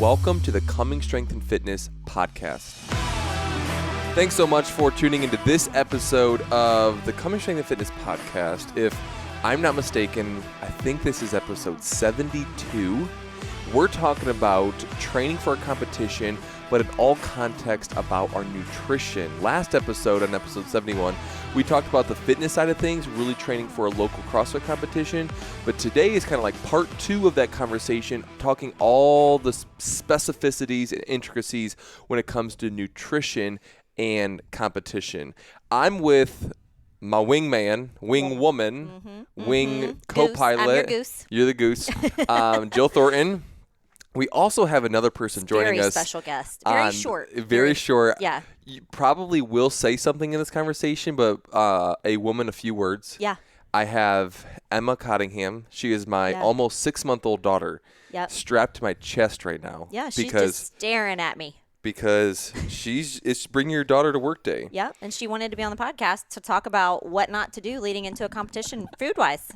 welcome to the Coming Strength and Fitness podcast. Thanks so much for tuning into this episode of the Coming Strength and Fitness podcast. If I'm not mistaken, I think this is episode 72. We're talking about training for a competition, but in all context about our nutrition. Last episode, on episode 71, we talked about the fitness side of things, really training for a local CrossFit competition. But today is kind of like part 2 of that conversation, talking all the specificities and intricacies when it comes to nutrition and competition. I'm with my wingman, wing woman, wing co-pilot. I'm your goose. You're the goose. Jill Thornton. We also have another person joining us. Very special guest. Very short. Very short. Yeah. You probably will say something in this conversation, but a woman, a few words. Yeah. I have Emma Cottingham. She is my almost 6-month-old daughter. Yep. Strapped to my chest right now. Yeah, she's just staring at me. Because it's bring your daughter to work day. Yeah, and she wanted to be on the podcast to talk about what not to do leading into a competition food-wise.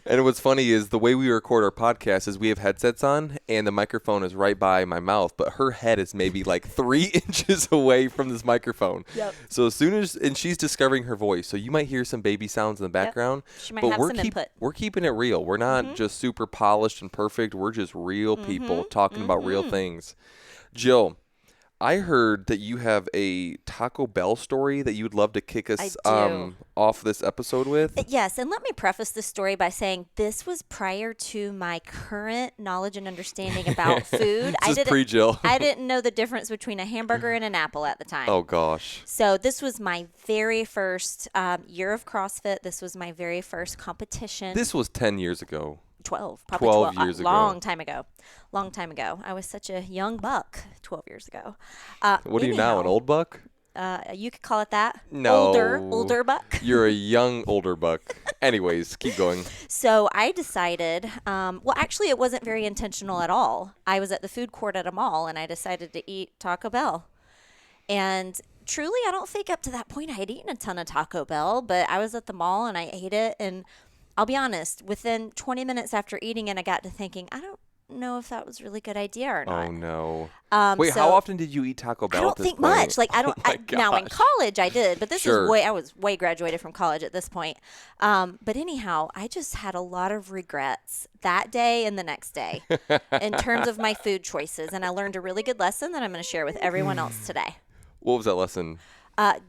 And what's funny is the way we record our podcast is we have headsets on and the microphone is right by my mouth, but her head is maybe like 3 inches away from this microphone. Yep. So as soon as, and she's discovering her voice, so you might hear some baby sounds in the background. Yep. She might have some input. We're keeping it real. We're not just super polished and perfect. We're just real people talking about real things. Jill, I heard that you have a Taco Bell story that you would love to kick us off this episode with. Yes, and let me preface this story by saying this was prior to my current knowledge and understanding about food. This is pre-Jill. I didn't know the difference between a hamburger and an apple at the time. Oh, gosh. So this was my very first year of CrossFit. This was my very first competition. This was 10 years ago. 12 years ago. Long time ago. I was such a young buck 12 years ago. What are you now, an old buck? You could call it that. No. Older buck. You're a young, older buck. Anyways, keep going. So I decided, actually it wasn't very intentional at all. I was at the food court at a mall and I decided to eat Taco Bell. And truly, I don't think up to that point I had eaten a ton of Taco Bell, but I was at the mall and I ate it, and I'll be honest, within 20 minutes after eating it, I got to thinking, I don't know if that was a really good idea or not. Oh, no. Wait, how often did you eat Taco Bell at this point? I don't think much. Like, now in college I did, but this is I was way graduated from college at this point. But anyhow, I just had a lot of regrets that day and the next day in terms of my food choices. And I learned a really good lesson that I'm going to share with everyone else today. What was that lesson?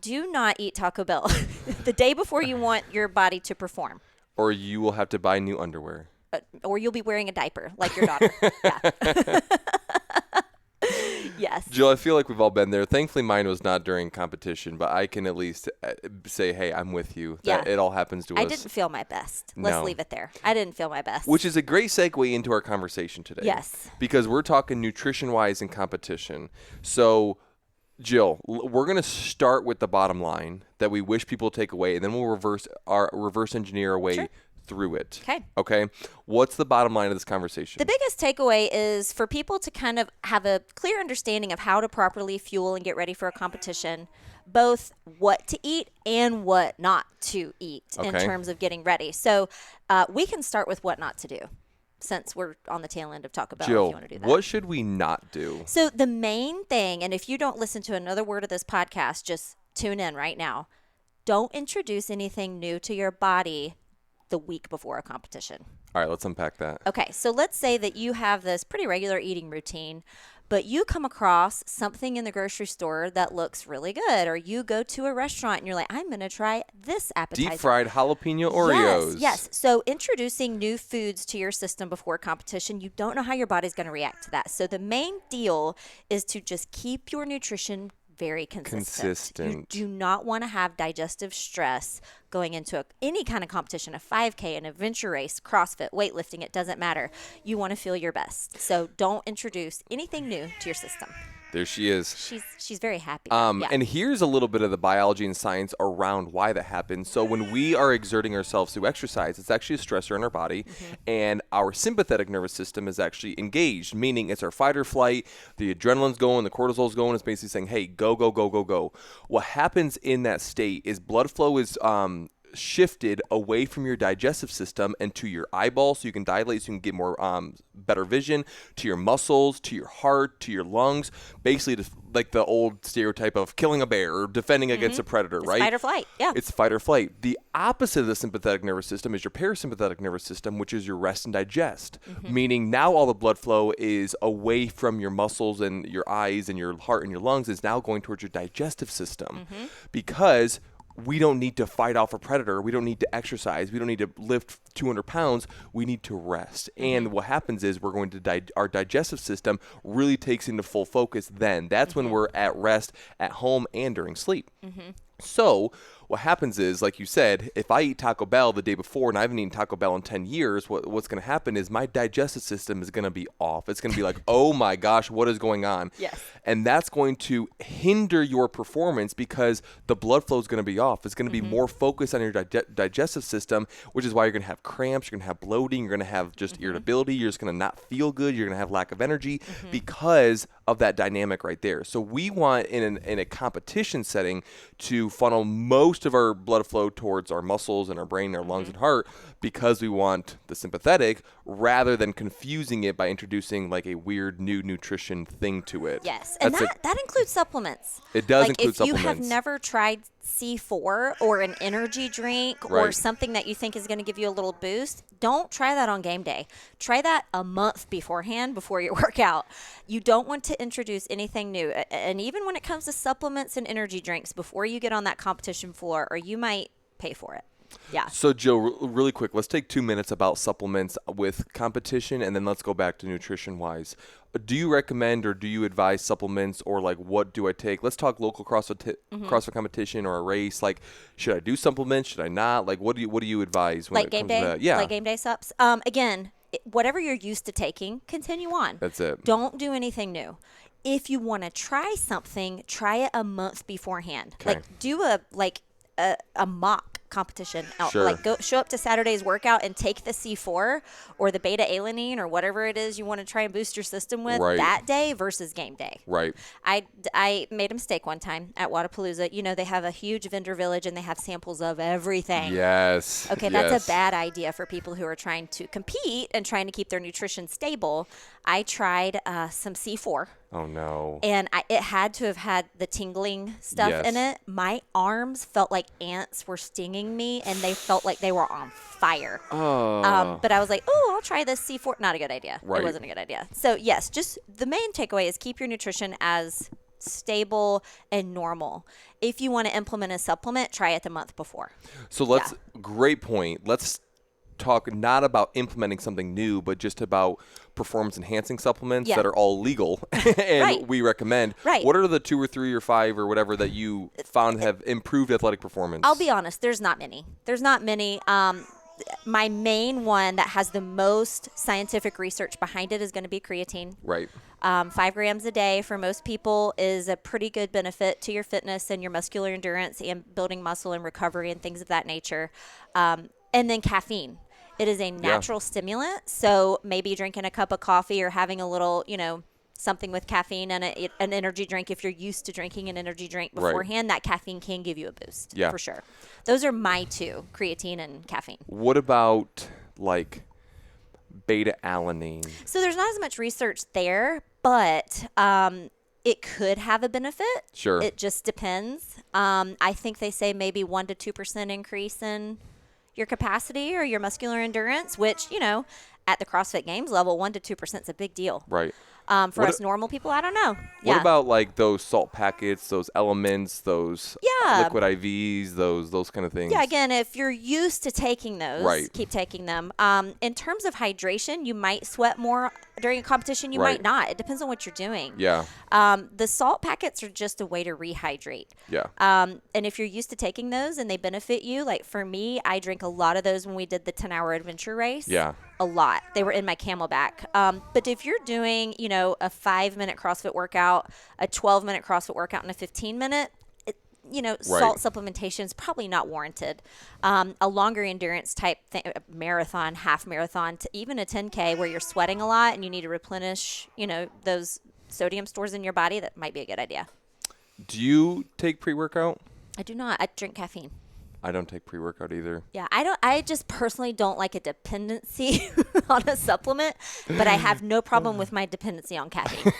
Do not eat Taco Bell the day before you want your body to perform. Or you will have to buy new underwear. Or you'll be wearing a diaper like your daughter. Yeah. Yes. Jill, I feel like we've all been there. Thankfully, mine was not during competition, but I can at least say, hey, I'm with you. Yeah. That it all happens to us. I didn't feel my best. Let's leave it there. I didn't feel my best. Which is a great segue into our conversation today. Yes. Because we're talking nutrition-wise in competition. So, Jill, we're going to start with the bottom line that we wish people take away, and then we'll reverse engineer our way through it. Okay. What's the bottom line of this conversation? The biggest takeaway is for people to kind of have a clear understanding of how to properly fuel and get ready for a competition, both what to eat and what not to eat in terms of getting ready. So we can start with what not to do, since we're on the tail end of Taco Bell. Jill, if you want to do that. What should we not do? So the main thing, and if you don't listen to another word of this podcast, just tune in right now. Don't introduce anything new to your body the week before a competition. All right, let's unpack that. Okay, so let's say that you have this pretty regular eating routine, but you come across something in the grocery store that looks really good, or you go to a restaurant and you're like, I'm going to try this appetizer. Deep fried jalapeno Oreos. Yes. So introducing new foods to your system before competition, you don't know how your body's going to react to that. So the main deal is to just keep your nutrition very consistent. You do not want to have digestive stress going into any kind of competition, a 5K, an adventure race, CrossFit, weightlifting, it doesn't matter. You want to feel your best. So don't introduce anything new to your system. There she is. She's very happy. And here's a little bit of the biology and science around why that happens. So when we are exerting ourselves through exercise, it's actually a stressor in our body, and our sympathetic nervous system is actually engaged, meaning it's our fight or flight. The adrenaline's going, the cortisol's going. It's basically saying, hey, go, go, go, go, go. What happens in that state is blood flow is shifted away from your digestive system and to your eyeballs, so you can dilate, so you can get more better vision, to your muscles, to your heart, to your lungs, basically like the old stereotype of killing a bear or defending against a predator, right? Fight or flight. Yeah. It's fight or flight. The opposite of the sympathetic nervous system is your parasympathetic nervous system, which is your rest and digest, meaning now all the blood flow is away from your muscles and your eyes and your heart and your lungs, is now going towards your digestive system, because we don't need to fight off a predator. We don't need to exercise. We don't need to lift 200 pounds. We need to rest. And what happens is we're going to our digestive system really takes into full focus then. That's when we're at rest at home and during sleep. So what happens is, like you said, if I eat Taco Bell the day before and I haven't eaten Taco Bell in 10 years, what's going to happen is my digestive system is going to be off. It's going to be like, oh my gosh, what is going on? Yes. And that's going to hinder your performance because the blood flow is going to be off. It's going to be more focused on your digestive system, which is why you're going to have cramps, you're going to have bloating, you're going to have just irritability, you're just going to not feel good, you're going to have lack of energy because of that dynamic right there. So we want in a competition setting to funnel most of our blood flow towards our muscles and our brain, our lungs and heart, because we want the sympathetic, rather than confusing it by introducing like a weird new nutrition thing to it. Yes, and that includes supplements. It does like include supplements. If you have never tried C4 or an energy drink or something that you think is going to give you a little boost, don't try that on game day. Try that a month beforehand before your workout. You don't want to introduce anything new. And even when it comes to supplements and energy drinks, before you get on that competition floor, or you might pay for it. Yeah. So, Joe, really quick, let's take 2 minutes about supplements with competition, and then let's go back to nutrition-wise. Do you recommend or do you advise supplements, or like what do I take? Let's talk local CrossFit competition or a race. Like, should I do supplements? Should I not? Like, what do you advise when like it game comes day? to that? Yeah. Like game day subs? Again, whatever you're used to taking, continue on. That's it. Don't do anything new. If you want to try something, try it a month beforehand. Okay. Like do a mock competition out. Sure. Like go show up to Saturday's workout and take the C4 or the beta alanine or whatever it is you want to try and boost your system with that day versus game day. Right. I made a mistake one time at Wadapalooza. You know, they have a huge vendor village and they have samples of everything. Yes. Okay, that's a bad idea for people who are trying to compete and trying to keep their nutrition stable. I tried some C4. Oh, no. And it had to have had the tingling stuff in it. My arms felt like ants were stinging me, and they felt like they were on fire. Oh. But I was like, oh, I'll try this C4. Not a good idea. Right. It wasn't a good idea. So, yes, just the main takeaway is keep your nutrition as stable and normal. If you want to implement a supplement, try it the month before. So great point. Let's talk not about implementing something new, but just about performance enhancing supplements that are all legal and we recommend. Right. What are the 2 or 3 or 5 or whatever that you found have improved athletic performance? I'll be honest, there's not many. My main one that has the most scientific research behind it is going to be creatine. Right. 5 grams a day for most people is a pretty good benefit to your fitness and your muscular endurance and building muscle and recovery and things of that nature. And then caffeine. It is a natural stimulant, so maybe drinking a cup of coffee or having a little, something with caffeine and an energy drink. If you're used to drinking an energy drink beforehand, that caffeine can give you a boost, for sure. Those are my 2, creatine and caffeine. What about, like, beta alanine? So there's not as much research there, but it could have a benefit. Sure. It just depends. I think they say maybe 1 to 2% increase in your capacity or your muscular endurance, which, at the CrossFit Games level, 1 to 2% is a big deal. Right. For us normal people, I don't know. What about like those salt packets, those elements, those liquid IVs, those kind of things? Yeah, again, if you're used to taking those, keep taking them. In terms of hydration, you might sweat more during a competition. You might not. It depends on what you're doing. Yeah. The salt packets are just a way to rehydrate. Yeah. And if you're used to taking those and they benefit you, like for me, I drink a lot of those when we did the 10-hour adventure race. Yeah. A lot. They were in my Camelback. But if you're doing, a 5-minute CrossFit workout, a 12-minute CrossFit workout, and a 15-minute, salt supplementation is probably not warranted. A longer endurance type marathon, half marathon, to even a 10K where you're sweating a lot and you need to replenish, those sodium stores in your body, that might be a good idea. Do you take pre-workout? I do not. I drink caffeine. I don't take pre-workout either. Yeah, I just personally don't like a dependency on a supplement, but I have no problem with my dependency on caffeine.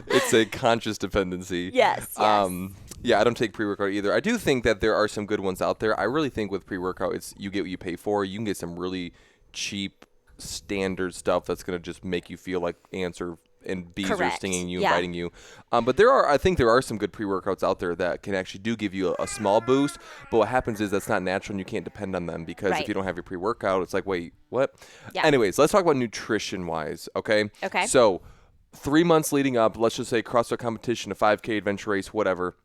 It's a conscious dependency. Yes. Yeah, I don't take pre-workout either. I do think that there are some good ones out there. I really think with pre-workout, it's you get what you pay for. You can get some really cheap standard stuff that's going to just make you feel like ants and bees are stinging you and biting you. But I think there are some good pre-workouts out there that can actually do give you a small boost. But what happens is that's not natural and you can't depend on them because if you don't have your pre-workout, it's like, wait, what? Yeah. Anyways, let's talk about nutrition-wise, okay? Okay. So 3 months leading up, let's just say CrossFit competition, a 5K adventure race, whatever.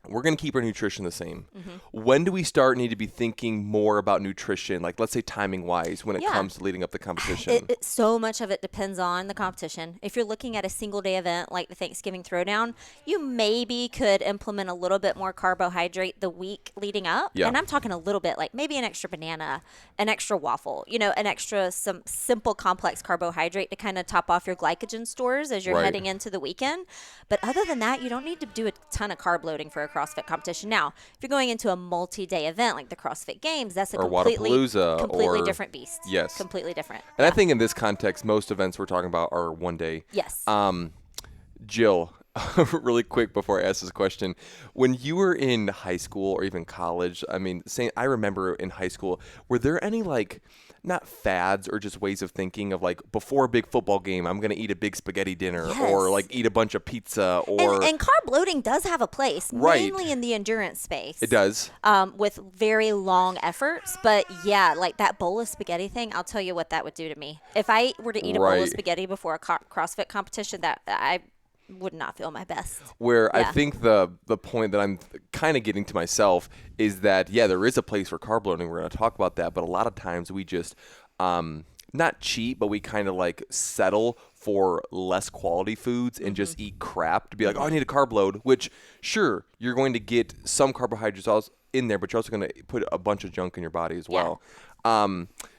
We're going to keep our nutrition the same. When do we need to be thinking more about nutrition, like let's say timing-wise when it comes to leading up the competition? So much of it depends on the competition. If you're looking at a single-day event like the Thanksgiving Throwdown, you maybe could implement a little bit more carbohydrate the week leading up. Yeah. And I'm talking a little bit, like maybe an extra banana, an extra waffle, an extra some simple complex carbohydrate to kind of top off your glycogen stores as you're heading into the weekend. But other than that, you don't need to do a ton of carb loading for a CrossFit competition. Now, if you're going into a multi-day event like the CrossFit Games, that's a completely different beast. Yes. Completely different. And I think in this context, most events we're talking about are one day. Yes. Jill, really quick before I ask this question, when you were in high school or even college, I remember in high school, were there any not fads or just ways of thinking of before a big football game, I'm going to eat a big spaghetti dinner or eat a bunch of pizza or... And carb loading does have a place, mainly in the endurance space. It does. With very long efforts. But yeah, that bowl of spaghetti thing, I'll tell you what that would do to me. If I were to eat a bowl of spaghetti before a CrossFit competition, that I would not feel my best. I think the point that I'm kind of getting to myself is that, there is a place for carb loading. We're going to talk about that. But a lot of times we just, not cheat, but we kind of settle for less quality foods and just eat crap to be like, oh, I need a carb load, which sure, you're going to get some carbohydrates in there, but you're also going to put a bunch of junk in your body as well.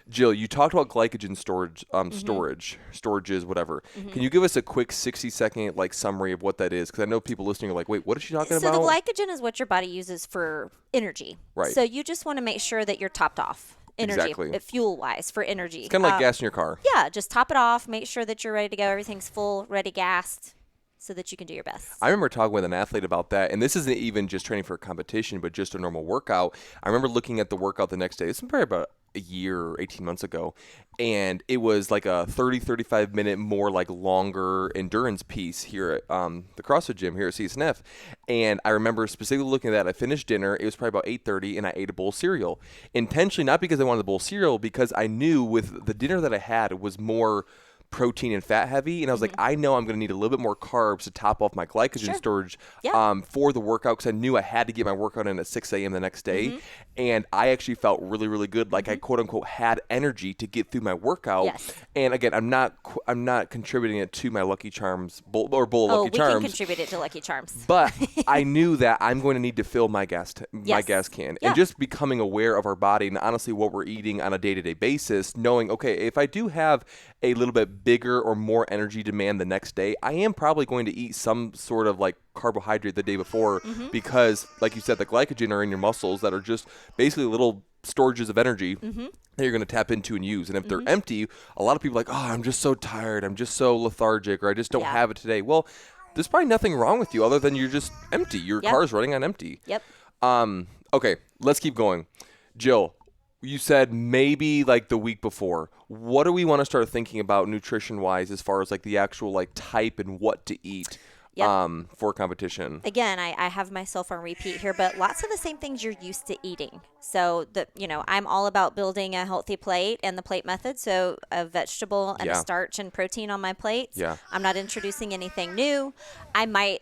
Jill, you talked about glycogen storages, whatever. Can you give us a quick 60-second summary of what that is? Because I know people listening are like, wait, what is she talking about? So the glycogen is what your body uses for energy. Right. So you just want to make sure that you're topped off. Energy, fuel-wise, for energy. It's kind of like gas in your car. Yeah, just top it off. Make sure that you're ready to go. Everything's full, ready, gassed, so that you can do your best. I remember talking with an athlete about that, and this isn't even just training for a competition, but just a normal workout. I remember looking at the workout the next day. It's probably about a year or 18 months ago, and it was like a 35 minute more longer endurance piece here at the CrossFit gym here at CSNF. And I remember specifically looking at that. I finished dinner. It was probably about 8:30, and I ate a bowl of cereal. Intentionally, not because I wanted the bowl of cereal, because I knew with the dinner that I had, it was more protein and fat heavy, and I was like, I know I'm going to need a little bit more carbs to top off my glycogen storage for the workout, because I knew I had to get my workout in at 6 a.m. the next day, and I actually felt really, really good, I quote unquote had energy to get through my workout. And again, I'm not contributing it to my Lucky Charms bowl of Lucky Charms. We can contribute it to Lucky Charms, but I knew that I'm going to need to fill my gas can, and just becoming aware of our body and honestly what we're eating on a day-to-day basis, knowing, okay, if I do have a little bit bigger or more energy demand the next day, I am probably going to eat some sort of carbohydrate the day before, because like you said, the glycogen are in your muscles that are just basically little storages of energy that you're going to tap into and use. And if they're empty, a lot of people are like, oh, I'm just so tired, I'm just so lethargic, or I just don't have it today. Well, there's probably nothing wrong with you other than you're just empty. Your car's running on empty. Okay, let's keep going. Jill, you said maybe the week before. What do we want to start thinking about nutrition-wise as far as the actual type and what to eat for competition? Again, I have myself on repeat here, but lots of the same things you're used to eating. So I'm all about building a healthy plate and the plate method. So a vegetable and a starch and protein on my plates. I'm not introducing anything new. I might,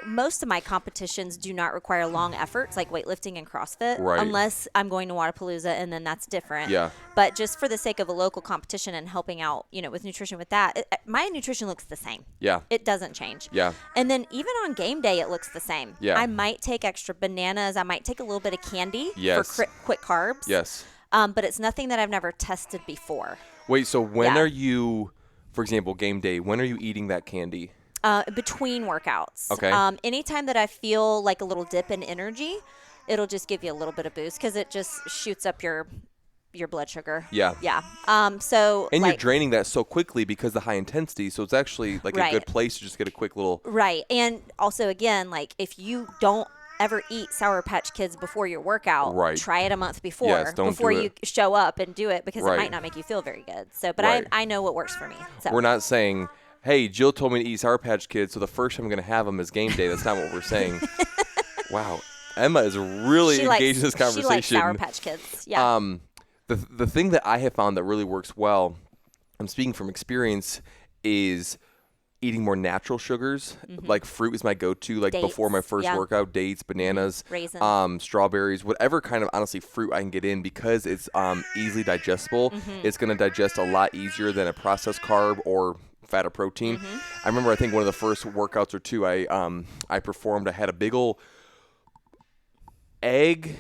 most of my competitions do not require long efforts like weightlifting and CrossFit, unless I'm going to Wadapalooza, and then that's different. But just for the sake of a local competition and helping out, with nutrition with that, my nutrition looks the same. It doesn't change. And then even on game day, it looks the same. I might take extra bananas. I might take a little bit of candy for quick carbs. But it's nothing that I've never tested before. Wait, so when are you, for example, game day, when are you eating that candy? Between workouts. Okay. Anytime that I feel like a little dip in energy, it'll just give you a little bit of boost because it just shoots up your blood sugar. Yeah. Yeah. So and you're draining that so quickly because of the high intensity. So it's actually like a good place to just get a quick little. Right. And also, again, like if you don't ever eat Sour Patch Kids before your workout, try it a month before you show up and do it, because it might not make you feel very good. So, but I know what works for me. So we're not saying, hey, Jill told me to eat Sour Patch Kids, so the first time I'm going to have them is game day. That's not what we're saying. Wow. Emma is really engaged in this conversation. She likes Sour Patch Kids. Yeah. The thing that I have found that really works well, I'm speaking from experience, is eating more natural sugars. Like fruit is my go-to, like dates, before my first workout. Dates, bananas, raisins, strawberries, whatever kind of, honestly, fruit I can get in, because it's easily digestible. It's going to digest a lot easier than a processed carb or fat or protein. I remember, I think one of the first workouts or two I performed, I had a big ol' egg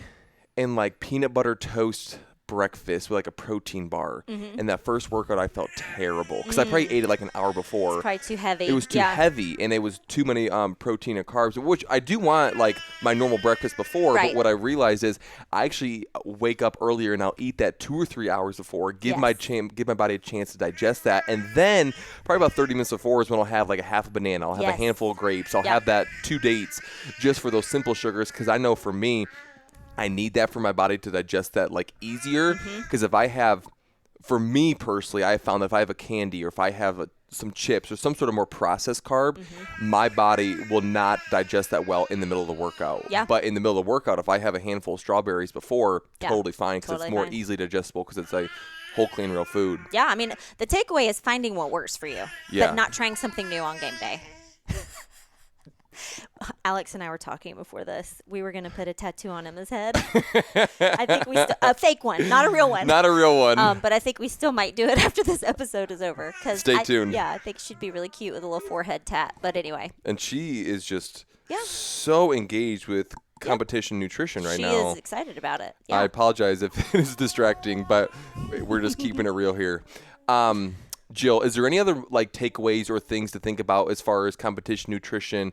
and like peanut butter toast breakfast with like a protein bar. And that first workout I felt terrible because I probably ate it like an hour before. It's probably too heavy. It was too heavy, and it was too many protein and carbs, which I do want like my normal breakfast before. But what I realized is I actually wake up earlier and I'll eat that 2 or 3 hours before, give my body a chance to digest that, and then probably about 30 minutes before is when I'll have like a half a banana, I'll have a handful of grapes, I'll have that 2 dates just for those simple sugars, because I know for me, I need that for my body to digest that like easier. Because if I have, for me personally, I found that if I have a candy or if I have some chips or some sort of more processed carb, my body will not digest that well in the middle of the workout. But in the middle of the workout, if I have a handful of strawberries before, totally fine, because it's more easily digestible because it's a whole, clean, real food. Yeah, I mean, the takeaway is finding what works for you, but not trying something new on game day. Alex and I were talking before this. We were going to put a tattoo on Emma's head. I think we a fake one, not a real one. Not a real one. But I think we still might do it after this episode is over. Stay tuned. Yeah, I think she'd be really cute with a little forehead tat. But anyway. And she is just so engaged with competition nutrition right now. She is excited about it. Yeah. I apologize if it is distracting, but we're just keeping it real here. Jill, is there any other like takeaways or things to think about as far as competition nutrition?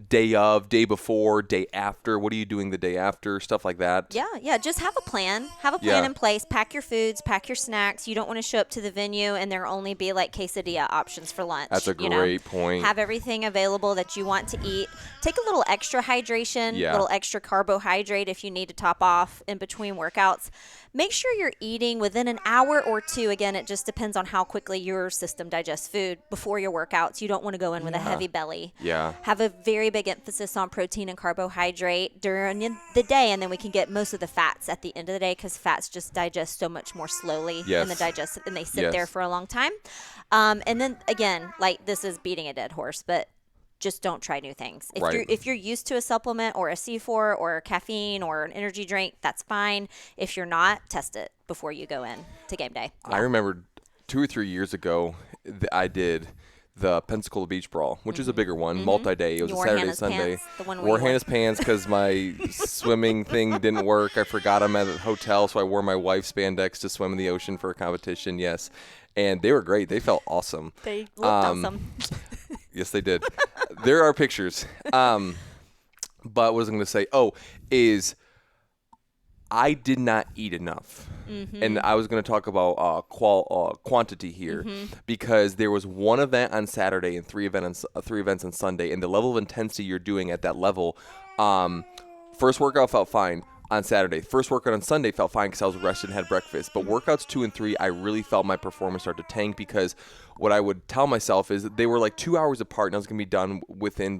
Day of, day before, day after? What are you doing the day after? Stuff like that. Yeah. Just have a plan. Have a plan in place. Pack your foods. Pack your snacks. You don't want to show up to the venue and there only be like quesadilla options for lunch. That's a great point. Have everything available that you want to eat. Take a little extra hydration, a little extra carbohydrate if you need to top off in between workouts. Make sure you're eating within an hour or two. Again, it just depends on how quickly your system digests food before your workouts. You don't want to go in with a heavy belly. Have a very big emphasis on protein and carbohydrate during the day, and then we can get most of the fats at the end of the day, because fats just digest so much more slowly in the digestive, and they sit there for a long time. And then again, like, this is beating a dead horse, but just don't try new things. If you're used to a supplement or a C4 or caffeine or an energy drink, that's fine. If you're not, test it before you go in to game day. I remember 2 or 3 years ago, I did the Pensacola Beach Brawl, which is a bigger one, multi-day. It was a Saturday, Sunday. Wore Hannah's pants because my swimming thing didn't work. I forgot them at the hotel, so I wore my wife's spandex to swim in the ocean for a competition. Yes, and they were great. They felt awesome. They looked awesome. Yes, they did. There are pictures. But what was I going to say? Is I did not eat enough. And I was going to talk about quantity here, because there was one event on Saturday and three events on Sunday, and the level of intensity you're doing at that level, first workout felt fine on Saturday. First workout on Sunday felt fine because I was rested and had breakfast. But workouts 2 and 3, I really felt my performance start to tank, because what I would tell myself is that they were like 2 hours apart, and I was going to be done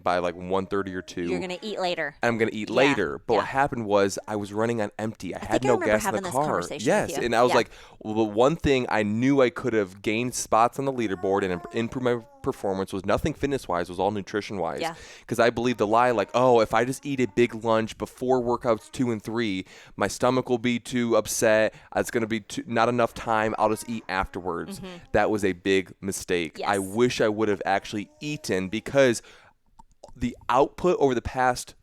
by like 1:30 or 2. You're going to eat later. I'm going to eat later. But what happened was I was running on empty. I had no gas in the car. Yes. And I was like, well, the one thing I knew I could have gained spots on the leaderboard and improve my performance was nothing fitness-wise, was all nutrition-wise. Because I believed the lie, like, if I just eat a big lunch before workouts 2 and 3, my stomach will be too upset. It's going to be not enough time. I'll just eat afterwards. That was a big mistake. I wish I would have actually eaten, because the output over the past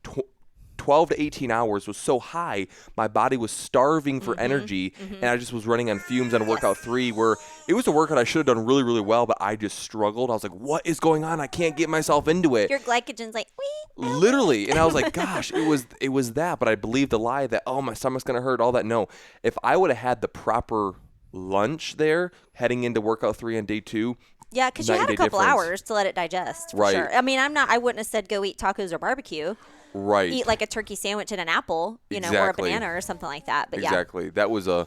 12 to 18 hours was so high, my body was starving for energy, and I just was running on fumes on workout 3, where it was a workout I should have done really, really well, but I just struggled. I was like, what is going on? I can't get myself into it. Your glycogen's like, wee. Literally. And I was like, gosh, it was that. But I believed the lie that, oh, my stomach's going to hurt, all that. No. If I would have had the proper lunch there heading into workout 3 on day 2. Yeah, because you had a couple hours to let it digest, for sure. I mean, I wouldn't have said go eat tacos or barbecue. Right. Eat like a turkey sandwich and an apple, or a banana or something like that. But exactly. That was a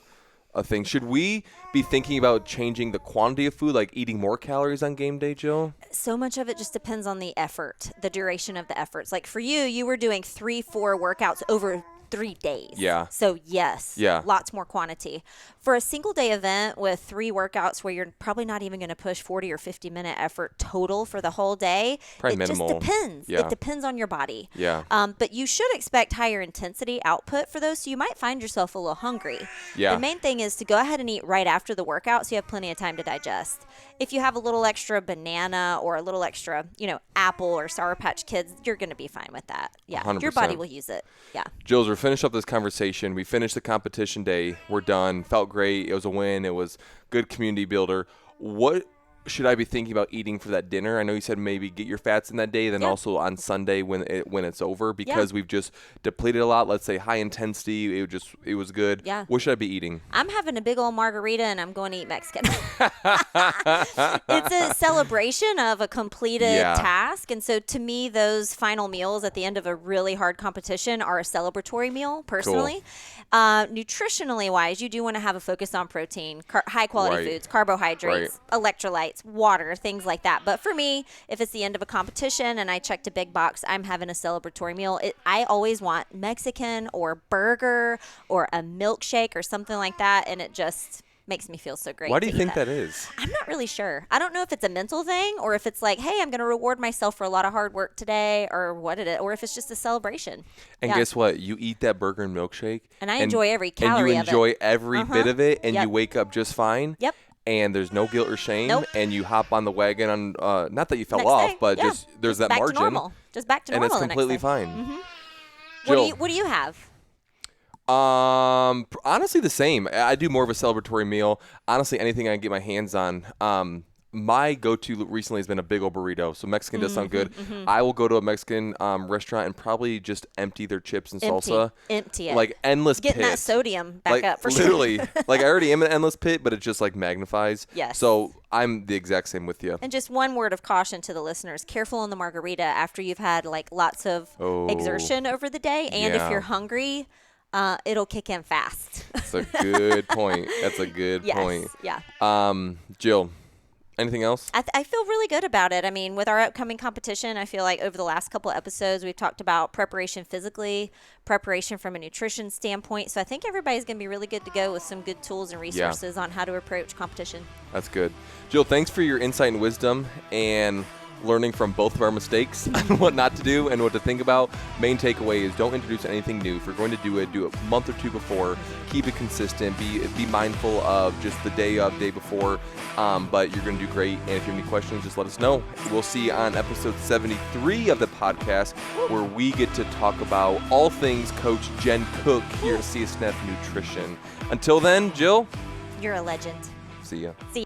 thing. Should we be thinking about changing the quantity of food, like eating more calories on game day, Jill? So much of it just depends on the effort, the duration of the efforts. Like for you were doing 3-4 workouts over 3 days. Yeah. So yes. Yeah. Lots more quantity. For a single day event with 3 workouts where you're probably not even going to push 40 or 50 minute effort total for the whole day. Probably it minimal. Just depends. Yeah. It depends on your body. Yeah. But you should expect higher intensity output for those. So you might find yourself a little hungry. Yeah. The main thing is to go ahead and eat right after the workout so you have plenty of time to digest. If you have a little extra banana or a little extra, apple or Sour Patch Kids, you're going to be fine with that. Yeah. 100%. Your body will use it. Yeah. Jules, we're finished up this conversation. We finished the competition day. We're done. Felt great. It was a win. It was good community builder. What should I be thinking about eating for that dinner? I know you said maybe get your fats in that day, then also on Sunday when it's over, because we've just depleted a lot. Let's say high intensity. It was good. Yeah. What should I be eating? I'm having a big old margarita and I'm going to eat Mexican. It's a celebration of a completed task. And so to me, those final meals at the end of a really hard competition are a celebratory meal, personally. Cool. Nutritionally wise, you do want to have a focus on protein, high quality foods, carbohydrates, electrolytes, water, things like that. But for me, if it's the end of a competition and I checked a big box, I'm having a celebratory meal. I always want Mexican or burger or a milkshake or something like that, and it just makes me feel so great. Why do you think that is? I'm not really sure. I don't know if it's a mental thing or if it's like, hey, I'm going to reward myself for a lot of hard work today, or what it is, or if it's just a celebration. And guess what? You eat that burger and milkshake. And I enjoy every calorie of it. And you enjoy every bit of it, and you wake up just fine. Yep. And there's no guilt or shame, and you hop on the wagon on, not that you fell next off, day. but just there's that back margin. To normal. Just back to normal. And it's completely fine. Mm-hmm. Jill, what do you have? Honestly, the same. I do more of a celebratory meal. Honestly, anything I can get my hands on. My go-to recently has been a big old burrito. So Mexican does sound good. Mm-hmm. I will go to a Mexican restaurant and probably just empty their chips and salsa. Empty it. Like endless pit. Getting that sodium back up for literally, sure. Like I already am an endless pit, but it just like magnifies. Yes. So I'm the exact same with you. And just one word of caution to the listeners. Careful on the margarita after you've had like lots of exertion over the day. And if you're hungry, it'll kick in fast. That's a good point. That's a good point. Yeah. Jill, anything else? I feel really good about it. I mean, with our upcoming competition, I feel like over the last couple episodes, we've talked about preparation physically, preparation from a nutrition standpoint. So I think everybody's going to be really good to go with some good tools and resources on how to approach competition. That's good. Jill, thanks for your insight and wisdom and learning from both of our mistakes on what not to do and what to think about. Main takeaway is don't introduce anything new. If you're going to do it a month or two before. Keep it consistent. Be mindful of just the day before. But you're going to do great. And if you have any questions, just let us know. We'll see you on episode 73 of the podcast, where we get to talk about all things Coach Jen Cook here at CSNF Nutrition. Until then, Jill. You're a legend. See ya. See ya.